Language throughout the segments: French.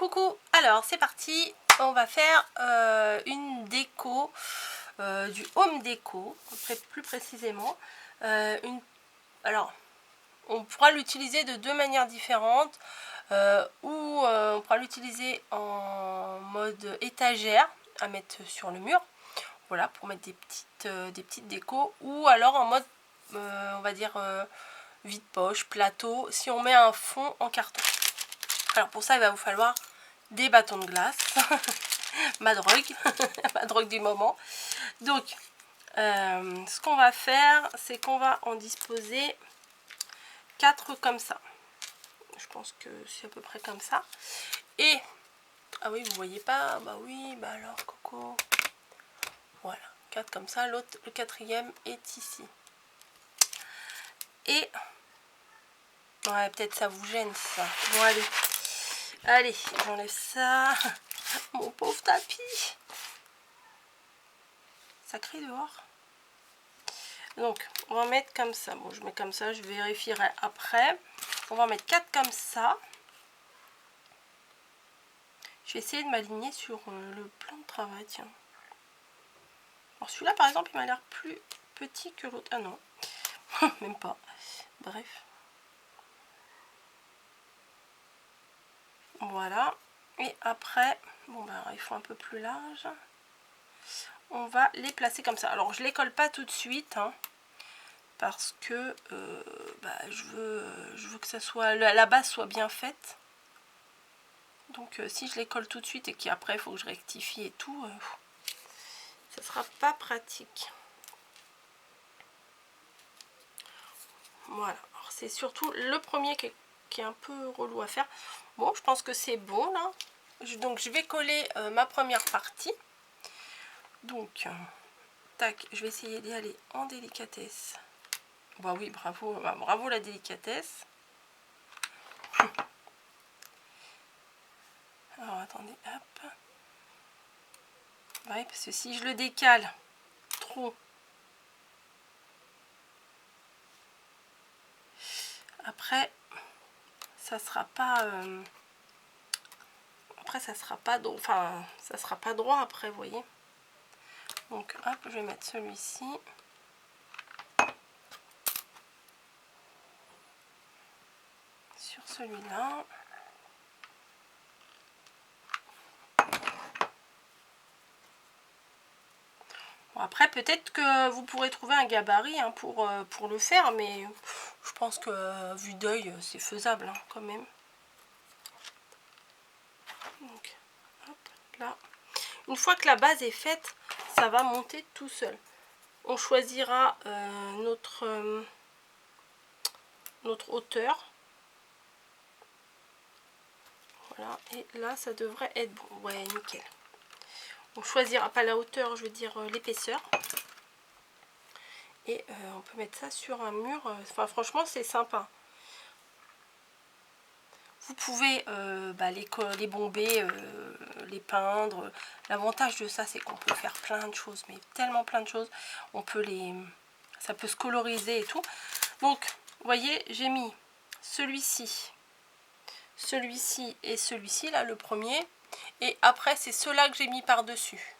Coucou, alors c'est parti, on va faire une déco, du home déco, plus précisément. Alors, on pourra l'utiliser de deux manières différentes, on pourra l'utiliser en mode étagère à mettre sur le mur, voilà, pour mettre des petites décos, ou alors en mode, on va dire, vide-poche, plateau, si on met un fond en carton. Alors pour ça, il va vous falloir des bâtons de glace, ma drogue, ma drogue du moment. Donc, ce qu'on va faire, c'est qu'on va en disposer 4 comme ça. Je pense que c'est à peu près comme ça. Et, ah oui, vous voyez pas? Bah oui, bah alors, coco. Voilà, 4 comme ça. L'autre, le quatrième est ici. Et, ouais, peut-être ça vous gêne, ça. Bon, allez. Allez, j'enlève ça. Mon pauvre tapis. Ça crie dehors. Donc, on va mettre comme ça. Bon, je mets comme ça, je vérifierai après. On va en mettre 4 comme ça. Je vais essayer de m'aligner sur le plan de travail, tiens. Alors celui-là, par exemple, il m'a l'air plus petit que l'autre. Ah non, même pas. Bref. Voilà. Et après, bon bah, il faut un peu plus large. On va les placer comme ça. Alors, je les colle pas tout de suite, hein, parce que je veux que ça soit, la base soit bien faite. Donc si je les colle tout de suite et qu'après il faut que je rectifie et tout, ça sera pas pratique. Voilà, c'est surtout le premier qui est un peu relou à faire. Bon, je pense que c'est bon là. Donc je vais coller ma première partie. Donc, tac, je vais essayer d'y aller en délicatesse. Bah oui, bravo, bravo la délicatesse. Alors attendez, hop. Ouais, parce que si je le décale trop, après ça sera pas ça sera pas droit, enfin ça sera pas droit après, vous voyez. Donc hop, je vais mettre celui-ci sur celui-là. Bon, après peut-être que vous pourrez trouver un gabarit, hein, pour le faire, mais je pense que vue d'œil c'est faisable, hein, quand même. Donc hop, là. Une fois que la base est faite, ça va monter tout seul. On choisira notre hauteur. Voilà, et là ça devrait être bon. Ouais, nickel. On choisira pas la hauteur, je veux dire l'épaisseur. Et on peut mettre ça sur un mur. Enfin, franchement, c'est sympa. Vous pouvez les bomber, les peindre. L'avantage de ça, c'est qu'on peut faire plein de choses, mais tellement plein de choses. On peut ça peut se coloriser et tout. Donc, vous voyez, j'ai mis celui-ci et celui-ci, là, le premier. Et après, c'est ceux-là que j'ai mis par-dessus.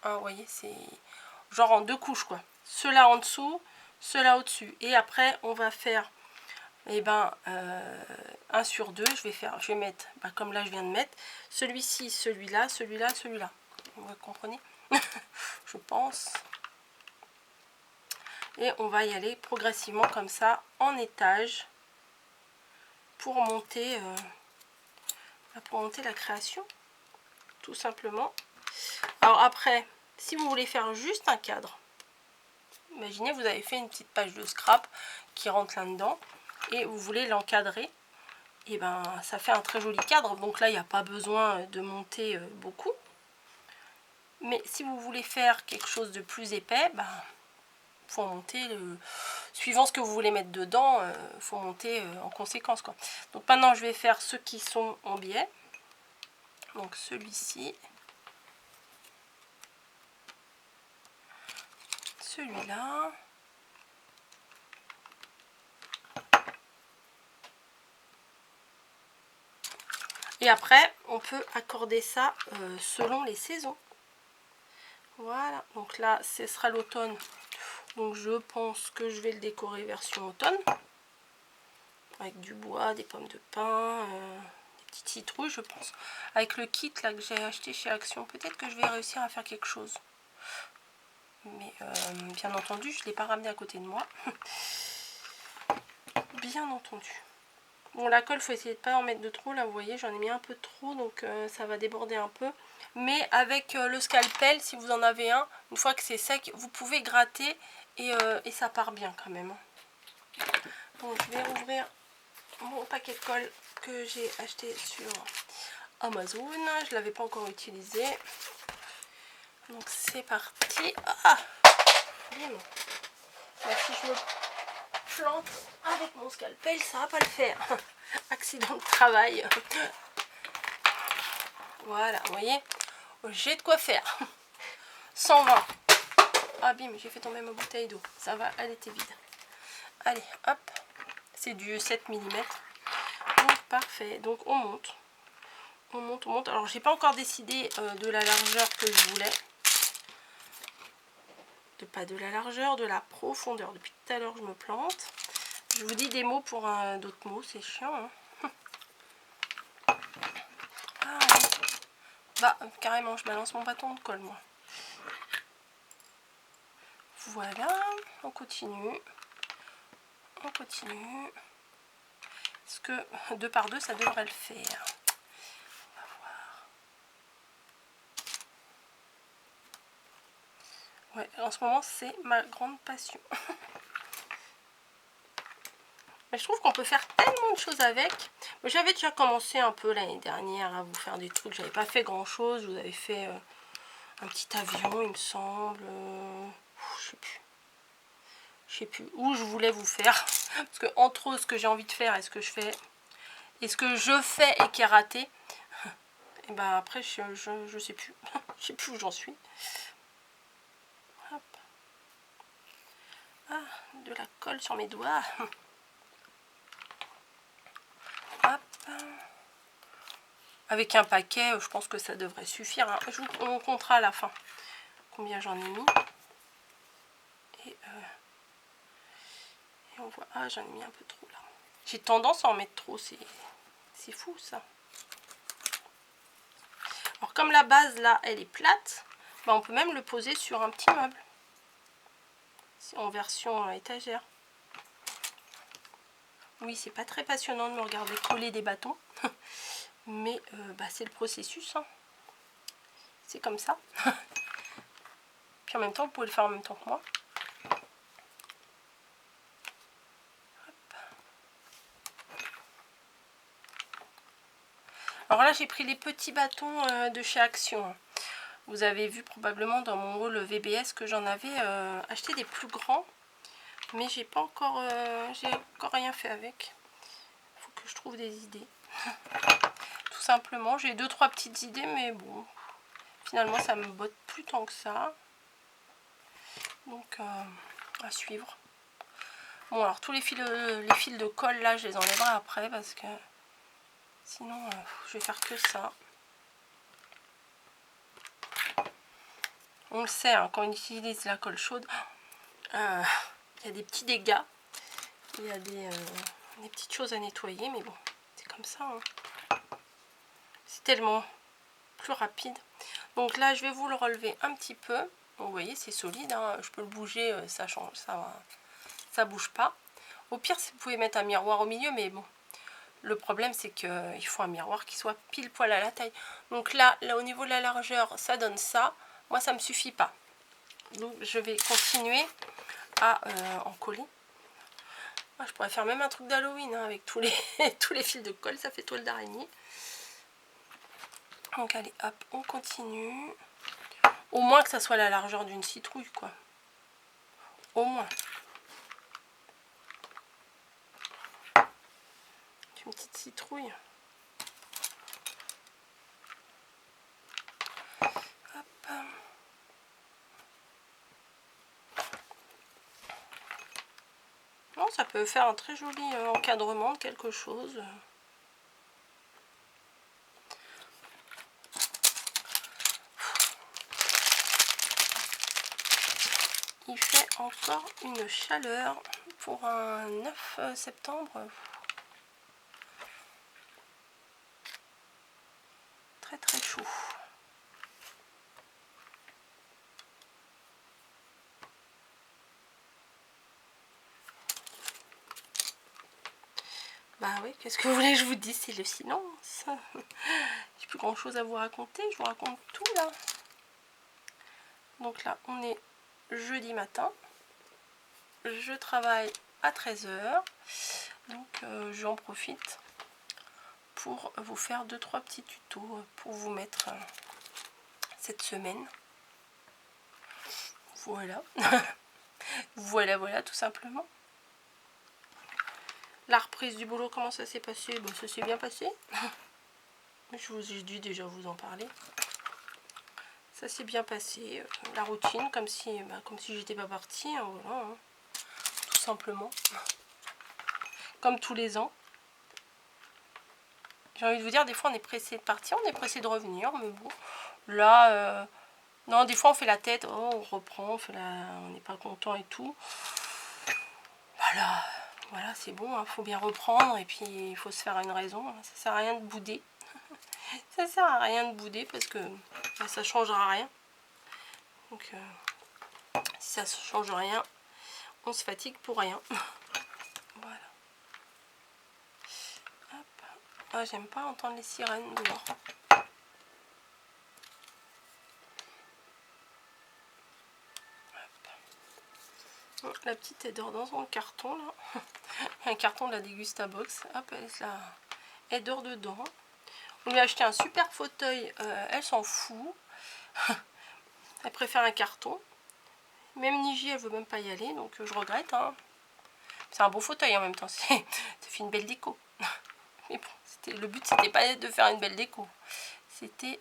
Hein, vous voyez, c'est genre en 2 couches, quoi. Ceux-là en dessous, ceux-là au-dessus. Et après, on va faire 1 sur 2. Je vais mettre, comme là, je viens de mettre, celui-ci, celui-là, celui-là, celui-là. Vous comprenez? Je pense. Et on va y aller progressivement comme ça, en étage, pour monter la création, tout simplement. Alors après, si vous voulez faire juste un cadre, imaginez vous avez fait une petite page de scrap qui rentre là-dedans et vous voulez l'encadrer, et ça fait un très joli cadre. Donc là, il n'y a pas besoin de monter beaucoup. Mais si vous voulez faire quelque chose de plus épais, faut monter suivant ce que vous voulez mettre dedans, faut monter en conséquence, quoi. Donc maintenant, je vais faire ceux qui sont en biais. Donc celui-ci, celui-là. Et après, on peut accorder ça selon les saisons. Voilà, donc là, ce sera l'automne. Donc je pense que je vais le décorer version automne. Avec du bois, des pommes de pin, des petites citrouilles, je pense. Avec le kit là que j'ai acheté chez Action, peut-être que je vais réussir à faire quelque chose. Mais bien entendu, je ne l'ai pas ramené à côté de moi. Bien entendu. Bon, la colle, il faut essayer de ne pas en mettre de trop. Là, vous voyez, j'en ai mis un peu trop, donc ça va déborder un peu. Mais avec le scalpel, si vous en avez un, une fois que c'est sec, vous pouvez gratter et ça part bien quand même. Donc, je vais rouvrir mon paquet de colle que j'ai acheté sur Amazon. Je ne l'avais pas encore utilisé. Donc, c'est parti. Ah, bien. Là, si je me plante avec mon scalpel, ça va pas le faire. Accident de travail. Voilà, vous voyez, j'ai de quoi faire. 120. Ah bim, j'ai fait tomber ma bouteille d'eau. Ça va, elle était vide. Allez, hop. C'est du 7 mm. Donc parfait. Donc on monte. On monte, on monte. Alors j'ai pas encore décidé de la largeur que je voulais. Pas de la largeur, de la profondeur. Depuis tout à l'heure je me plante. Je vous dis des mots pour d'autres mots, c'est chiant. Hein. Ah, oui. Bah carrément, je balance mon bâton de colle moi. Voilà, on continue. On continue. Parce que 2 par 2 ça devrait le faire. On va voir. Ouais, en ce moment c'est ma grande passion. Mais je trouve qu'on peut faire tellement de choses avec. J'avais déjà commencé un peu l'année dernière à vous faire des trucs. J'avais pas fait grand chose. Je vous avais fait un petit avion il me semble. Je sais plus. Je sais plus où je voulais vous faire. Parce que entre ce que j'ai envie de faire et ce que je fais. Et ce que je fais et qui est raté. Et ben après je sais plus. Je sais plus où j'en suis. Hop. Ah, de la colle sur mes doigts. Hop. Avec un paquet, je pense que ça devrait suffire. Hein. On comptera à la fin combien j'en ai mis. Et on voit, ah j'en ai mis un peu trop là. J'ai tendance à en mettre trop, c'est fou ça. Alors comme la base là, elle est plate, bah, on peut même le poser sur un petit meuble. En version étagère. Oui, c'est pas très passionnant de me regarder coller des bâtons. Mais bah, c'est le processus. Hein. C'est comme ça. Puis en même temps, vous pouvez le faire en même temps que moi. Alors là, j'ai pris les petits bâtons de chez Action. Vous avez vu probablement dans mon haul VBS que j'en avais acheté des plus grands. Mais j'ai encore rien fait avec. Il faut que je trouve des idées. Tout simplement. J'ai 2-3 petites idées, mais bon. Finalement, ça me botte plus tant que ça. Donc, à suivre. Bon, alors tous les fils de colle, là, je les enlèverai après parce que sinon, je vais faire que ça. On le sait, hein, quand on utilise la colle chaude, il y a des petits dégâts. Il y a des petites choses à nettoyer, mais bon, c'est comme ça. Hein. C'est tellement plus rapide. Donc là, je vais vous le relever un petit peu. Donc, vous voyez, c'est solide. Hein. Je peux le bouger, ça change, ça bouge pas. Au pire, vous pouvez mettre un miroir au milieu, mais bon. Le problème, c'est qu'il faut un miroir qui soit pile poil à la taille. Donc là, au niveau de la largeur, ça donne ça. Moi, ça me suffit pas. Donc, je vais continuer à en coller. Ah, je pourrais faire même un truc d'Halloween hein, avec tous les fils de colle. Ça fait toile d'araignée. Donc, allez, hop, on continue. Au moins que ça soit la largeur d'une citrouille, quoi. Au moins. Une petite citrouille. Hop. Non, ça peut faire un très joli encadrement de quelque chose. il fait encore une chaleur pour un 9 septembre. Très très chaud. Bah oui, qu'est-ce que vous voulez que je vous dise, c'est le silence. J'ai plus grand chose à vous raconter, je vous raconte tout là. Donc là, on est jeudi matin. Je travaille à 13 h. Donc j'en profite pour vous faire 2-3 petits tutos pour vous mettre cette semaine. Voilà. Voilà, tout simplement. La reprise du boulot, comment ça s'est passé? Bon, ça s'est bien passé. Je vous ai dû déjà vous en parler. Ça s'est bien passé. La routine, comme si j'étais pas partie. Hein, voilà, hein. Tout simplement. Comme tous les ans. J'ai envie de vous dire, des fois on est pressé de partir, on est pressé de revenir. Mais bon, là, non, des fois on fait la tête. Oh, on reprend, on n'est pas content et tout. Voilà, c'est bon, faut bien reprendre et puis il faut se faire une raison. Ça sert à rien de bouder. Ça sert à rien de bouder parce que ça changera rien. Donc si ça ne change rien, on se fatigue pour rien. Voilà. Hop. Ah, j'aime pas entendre les sirènes dehors. La petite elle dort dans son carton là. Un carton de la Dégustabox. Hop, elle dort dedans. On lui a acheté un super fauteuil. Elle s'en fout. Elle préfère un carton. Même Niji, elle veut même pas y aller. Donc je regrette. Hein. C'est un beau fauteuil en même temps. Ça fait une belle déco. Mais bon, le but c'était pas de faire une belle déco. C'était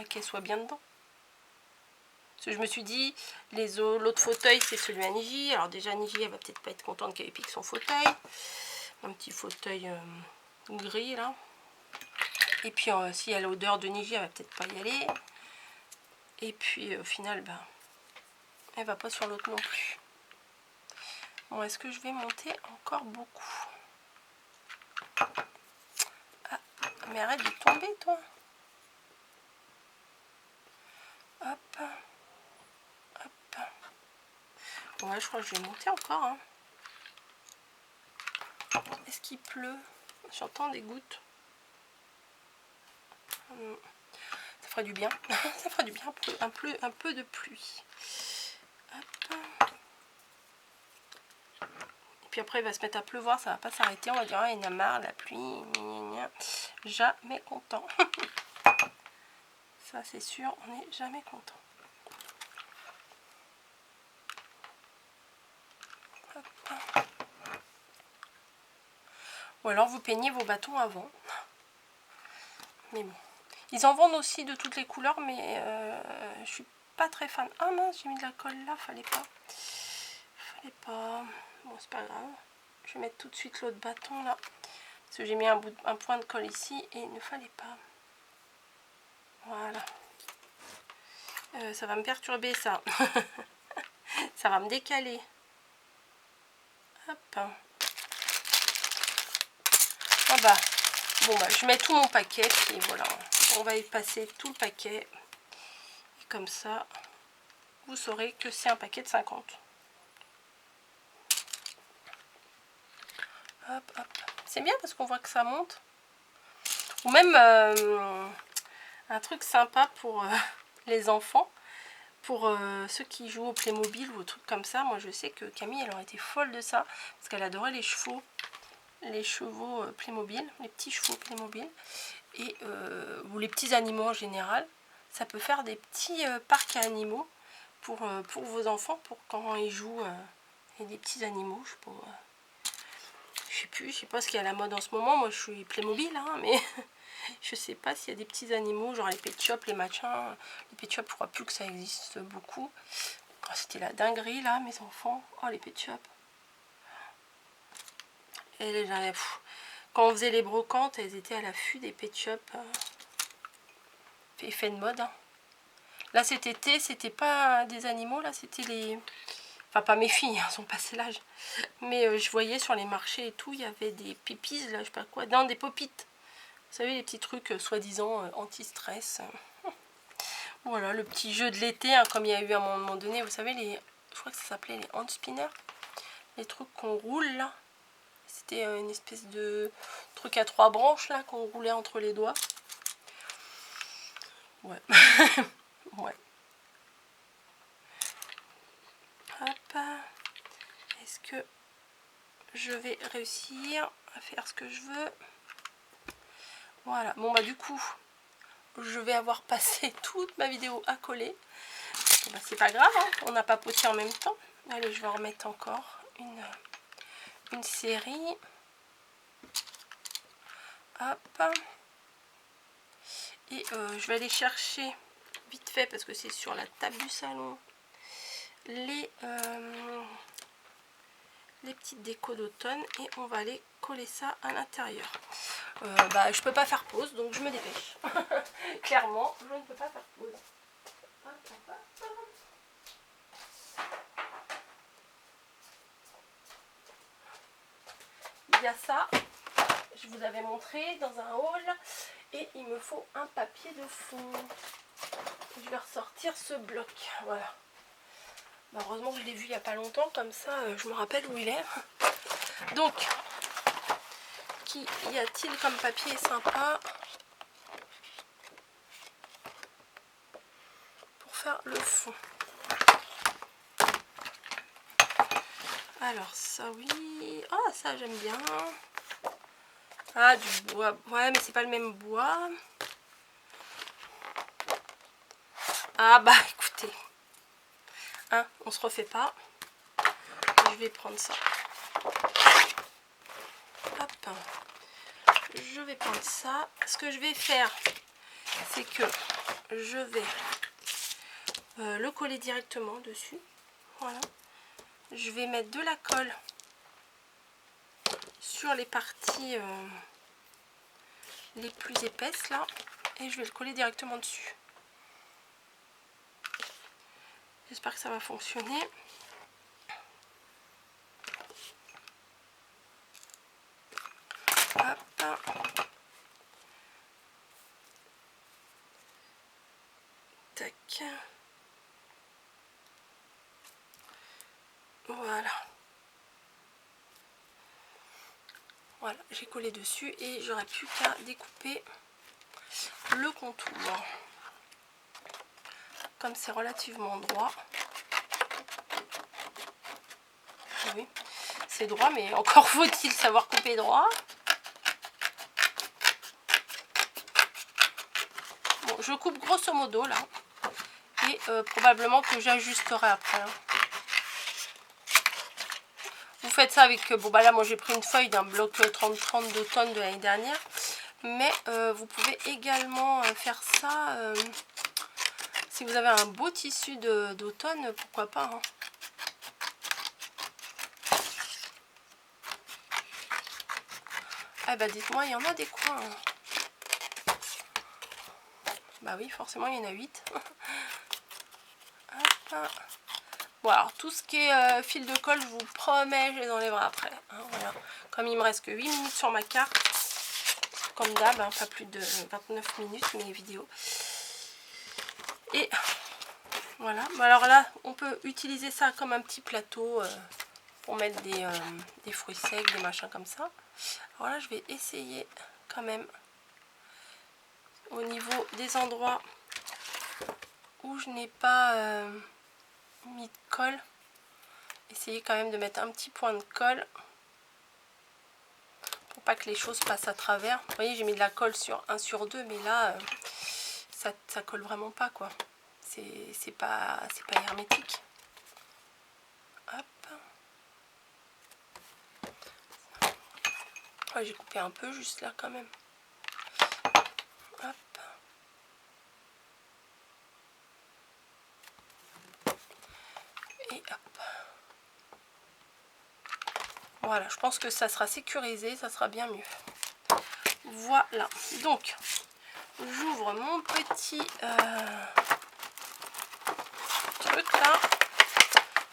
qu'elle soit bien dedans. Parce que je me suis dit, l'autre fauteuil c'est celui à Niji. Alors déjà Niji elle va peut-être pas être contente qu'elle pique son fauteuil. Un petit fauteuil gris là. Et puis si elle a l'odeur de Niji, elle va peut-être pas y aller. Et puis au final, elle va pas sur l'autre non plus. Bon, est-ce que je vais monter encore beaucoup? Ah, mais arrête de tomber toi. Hop. Hop. Ouais, je crois que je vais monter encore. Hein. Est-ce qu'il pleut? J'entends des gouttes. Ça ferait du bien. Ça ferait du bien un peu de pluie. Hop. Et puis après il va se mettre à pleuvoir, ça va pas s'arrêter. On va dire, il en a marre, la pluie. Jamais content. Ça c'est sûr, on n'est jamais content. Hop. Ou alors vous peignez vos bâtons avant. Mais bon. Ils en vendent aussi de toutes les couleurs, mais je suis pas très fan. Ah mince, j'ai mis de la colle là, fallait pas. Bon, c'est pas grave. Je vais mettre tout de suite l'autre bâton là. Parce que j'ai mis un point de colle ici et il ne fallait pas. Voilà. Ça va me perturber ça. Ça va me décaler. Hop. Ah bah. Bon bah je mets tout mon paquet et voilà. On va y passer tout le paquet. Et comme ça, vous saurez que c'est un paquet de 50. Hop, hop. C'est bien parce qu'on voit que ça monte. Ou même un truc sympa pour les enfants. Pour ceux qui jouent au Playmobil ou au truc comme ça. Moi je sais que Camille elle aurait été folle de ça. Parce qu'elle adorait les chevaux. Les chevaux Playmobil. Les petits chevaux Playmobil. Et, ou les petits animaux en général. Ça peut faire des petits parcs à animaux. Pour vos enfants. Pour quand ils jouent. Et des petits animaux. Je sais pas ce qu'il y a à la mode en ce moment. Moi je suis Playmobil hein, mais je sais pas s'il y a des petits animaux genre les pet shops, les machins. Les pet shops je crois plus que ça existe beaucoup. Oh, c'était la dinguerie là mes enfants. Oh les pet shops. Et quand on faisait les brocantes, elles étaient à l'affût des pet shops. Effet de mode. Hein. Là cet été, c'était pas des animaux, là c'était les... Enfin pas mes filles, elles sont passées l'âge. Mais je voyais sur les marchés et tout, il y avait des pépis, là je sais pas quoi. Non, des popites. Vous savez, les petits trucs soi-disant anti-stress. Voilà, le petit jeu de l'été, hein, comme il y a eu à un moment donné, vous savez, je crois que ça s'appelait les hand spinners. Les trucs qu'on roule là. C'était une espèce de truc à 3 branches là qu'on roulait entre les doigts. Ouais. Ouais. Hop. Est-ce que je vais réussir à faire ce que je veux? Voilà. Bon bah du coup, je vais avoir passé toute ma vidéo à coller. Bon, bah, c'est pas grave, hein, on n'a pas papoté en même temps. Allez, je vais en remettre encore une série. Hop. Et je vais aller chercher vite fait, parce que c'est sur la table du salon, les petites décos d'automne, et on va aller coller ça à l'intérieur. Bah, je peux pas faire pause, donc je me dépêche. Clairement, je ne peux pas faire pause. Hop, hop, hop. Il y a ça, je vous avais montré dans un haul, et il me faut un papier de fond. Je vais ressortir ce bloc, voilà. Bah, heureusement que je l'ai vu il n'y a pas longtemps, comme ça je me rappelle où il est. Donc, qu'y a-t-il comme papier sympa pour faire le fond? Alors ça, oui. Ah, ça j'aime bien. Ah, du bois. Ouais, mais c'est pas le même bois. Ah bah écoutez, hein, on se refait pas. Je vais prendre ça. Hop. Je vais prendre ça. Ce que je vais faire, c'est que je vais le coller directement dessus. Voilà. Je vais mettre de la colle sur les parties les plus épaisses là, et je vais le coller directement dessus. J'espère que ça va fonctionner. Hop. Tac. Voilà. Voilà, j'ai collé dessus et j'aurais plus qu'à découper le contour. Comme c'est relativement droit. Oui, c'est droit, mais encore faut-il savoir couper droit. Bon, je coupe grosso modo là. Et probablement que j'ajusterai après. Hein. Vous faites ça avec... Bon bah là moi j'ai pris une feuille d'un bloc 30-30 d'automne de l'année dernière. Mais vous pouvez également faire ça... si vous avez un beau tissu d'automne, pourquoi pas. Hein. Ah bah dites-moi, il y en a des coins. Hein. Bah oui, forcément il y en a 8. Hop. Bon alors tout ce qui est fil de colle, je vous promets, je les enlèverai après. Hein, voilà. Comme il me reste que 8 minutes sur ma carte, comme d'hab, hein, pas plus de 29 minutes mes vidéos. Et voilà. Bon, alors là, on peut utiliser ça comme un petit plateau pour mettre des fruits secs, des machins comme ça. Alors là, je vais essayer quand même au niveau des endroits où je n'ai pas mis de colle. Essayez quand même de mettre un petit point de colle pour pas que les choses passent à travers. Vous voyez, j'ai mis de la colle sur 1 sur 2, mais là, ça colle vraiment pas, quoi. C'est pas hermétique. Hop. Ouais, j'ai coupé un peu juste là quand même. Hop. Et hop. Voilà, je pense que ça sera sécurisé, ça sera bien mieux. Voilà, donc j'ouvre mon petit truc là.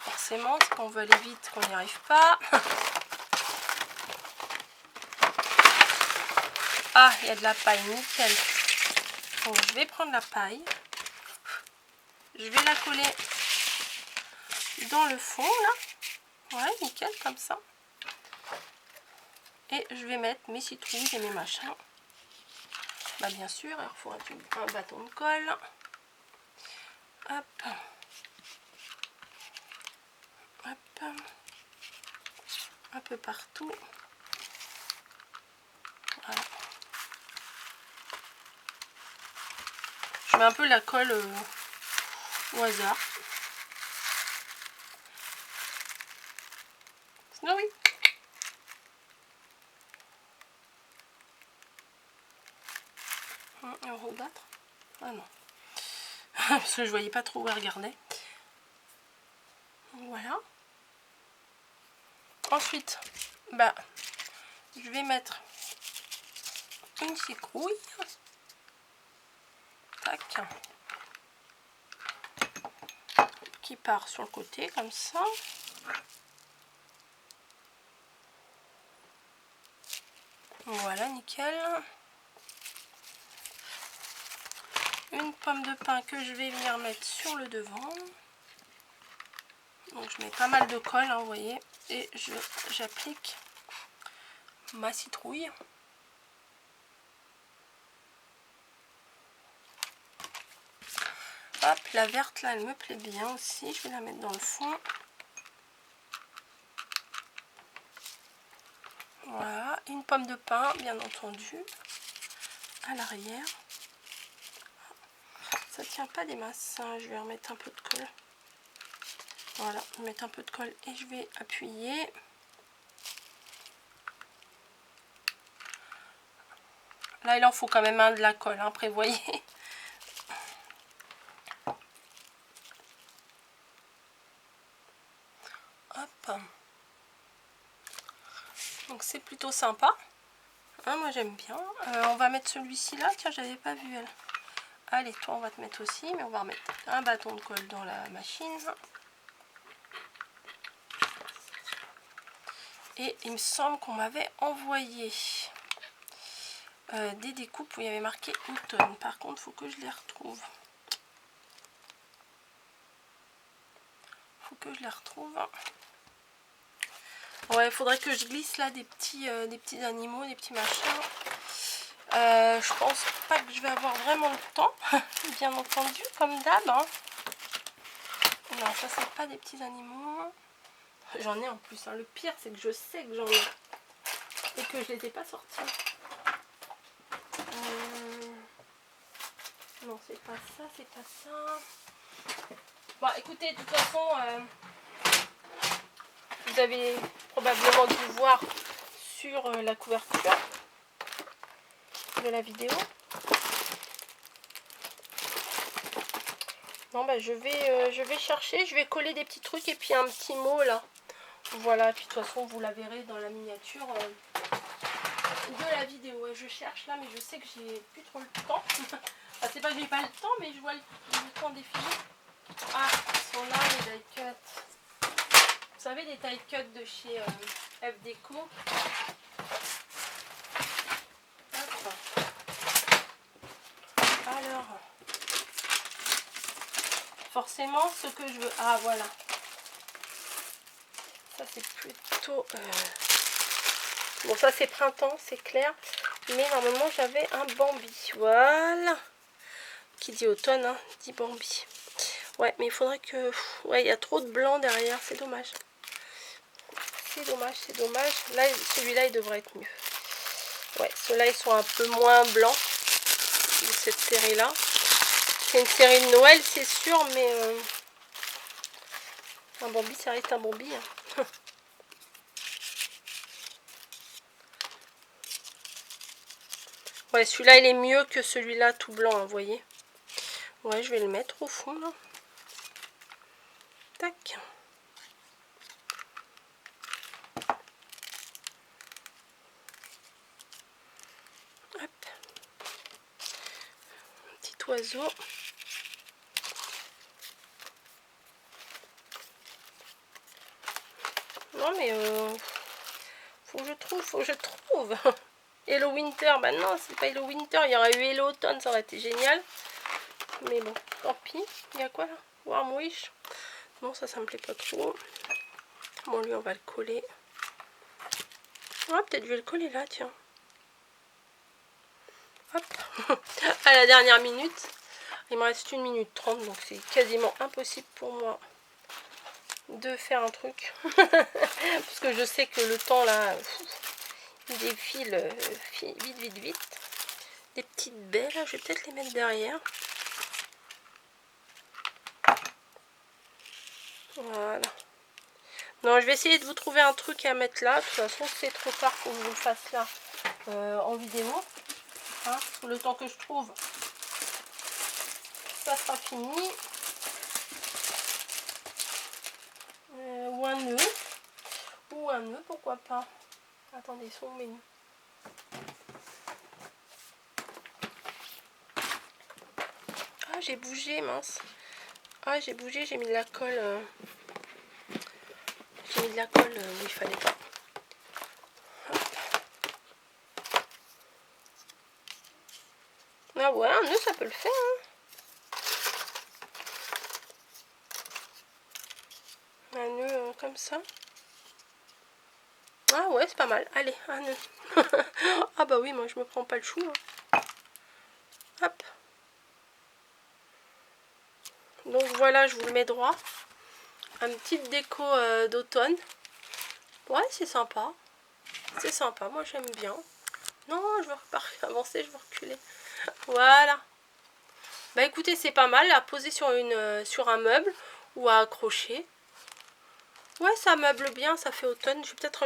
Forcément, c'est qu'on veut aller vite, qu'on n'y arrive pas. Ah, il y a de la paille, nickel. Donc je vais prendre la paille. Je vais la coller dans le fond là. Ouais, nickel, comme ça. Et je vais mettre mes citrouilles et mes machins. Bah bien sûr, il faut un bâton de colle. Hop. Hop. Un peu partout. Voilà. Je mets un peu la colle au hasard. Snowy. On va rebattre. Ah non. Parce que je voyais pas trop où elle regardait. Voilà. Ensuite, bah, je vais mettre une citrouille. Tac. Qui part sur le côté comme ça. Voilà, nickel. Une pomme de pin que je vais venir mettre sur le devant. Donc je mets pas mal de colle, hein, vous voyez. Et j'applique ma citrouille. Hop, la verte là, elle me plaît bien aussi. Je vais la mettre dans le fond. Voilà, une pomme de pin, bien entendu, à l'arrière. Ça tient pas des masses, hein. Je vais remettre un peu de colle. Voilà, je vais mettre un peu de colle et je vais appuyer. Là, il en faut quand même un de la colle, hein, prévoyez. Hop. Donc c'est plutôt sympa. Hein, moi j'aime bien. On va mettre celui-ci là. Tiens, j'avais pas vu elle. Allez, toi on va te mettre aussi, mais on va remettre un bâton de colle dans la machine. Et il me semble qu'on m'avait envoyé des découpes où il y avait marqué automne. Par contre, il faut que je les retrouve. Ouais, il faudrait que je glisse là des petits animaux, des petits machins. Je pense pas que je vais avoir vraiment le temps, bien entendu, comme d'hab. Hein. Non, ça c'est pas des petits animaux. J'en ai en plus. Hein. Le pire, c'est que je sais que j'en ai et que je les ai pas sortis. Non, c'est pas ça, c'est pas ça. Bon, écoutez, de toute façon, vous avez probablement dû voir sur la couverture de la vidéo. Non, bah, je vais chercher, je vais coller des petits trucs et puis un petit mot là. Voilà, puis de toute façon, vous la verrez dans la miniature de la vidéo. Et je cherche là, mais je sais que j'ai plus trop le temps. Enfin, c'est pas que j'ai pas le temps, mais je vois le temps défiler. Ah, ils sont là, les die cuts. Vous savez, les die cuts de chez F Déco. Alors, forcément, ce que je veux... Ah, voilà. Ça, c'est plutôt... Bon, ça, c'est printemps, c'est clair. Mais normalement, j'avais un Bambi. Voilà. Qui dit automne, hein, dit Bambi. Ouais, mais il faudrait que... Ouais, il y a trop de blanc derrière. C'est dommage. C'est dommage, c'est dommage. Là, celui-là, il devrait être mieux. Ouais, ceux-là, ils sont un peu moins blancs de cette série-là. C'est une série de Noël, c'est sûr, mais... un Bambi, ça reste un Bambi. Hein. Ouais, celui-là, il est mieux que celui-là tout blanc, hein, vous voyez. Ouais, je vais le mettre au fond, là. Tac. Hop. Un petit oiseau. Non mais faut que je trouve. Hello Winter, bah non, c'est pas Hello Winter, il y aurait eu Hello Automne, ça aurait été génial. Mais bon, tant pis. Il y a quoi là? Warm Wish. Non, ça me plaît pas trop. Bon, lui, on va le coller. Ah, peut-être je vais le coller là, tiens. Hop. À la dernière minute. Il me reste 1 minute 30, donc c'est quasiment impossible pour moi de faire un truc. Parce que je sais que le temps là, il défile vite. Des petites baies là, je vais peut-être les mettre derrière. Voilà. Non, je vais essayer de vous trouver un truc à mettre là. De toute façon, c'est trop tard pour que je vous le fasse là en vidéo. Hein, le temps que je trouve, ça sera fini. Ou un nœud. Ou un nœud, pourquoi pas. Attendez, ils sont où mes nœuds? Ah, j'ai bougé, mince. Ah, j'ai bougé, j'ai mis de la colle. J'ai mis de la colle où il fallait pas. Hop. Ah ouais, un nœud, ça peut le faire. Hein. Un nœud comme ça. Ah ouais, c'est pas mal. Allez, un nœud. Ah bah oui, moi je me prends pas le chou. Hein. Hop. Donc voilà, je vous le mets droit. Un petit déco d'automne. Ouais, c'est sympa. C'est sympa, moi j'aime bien. Non, je veux pas avancer, je veux reculer. Voilà. Bah écoutez, c'est pas mal à poser sur un meuble ou à accrocher. Ouais, ça meuble bien, ça fait automne. Je vais peut-être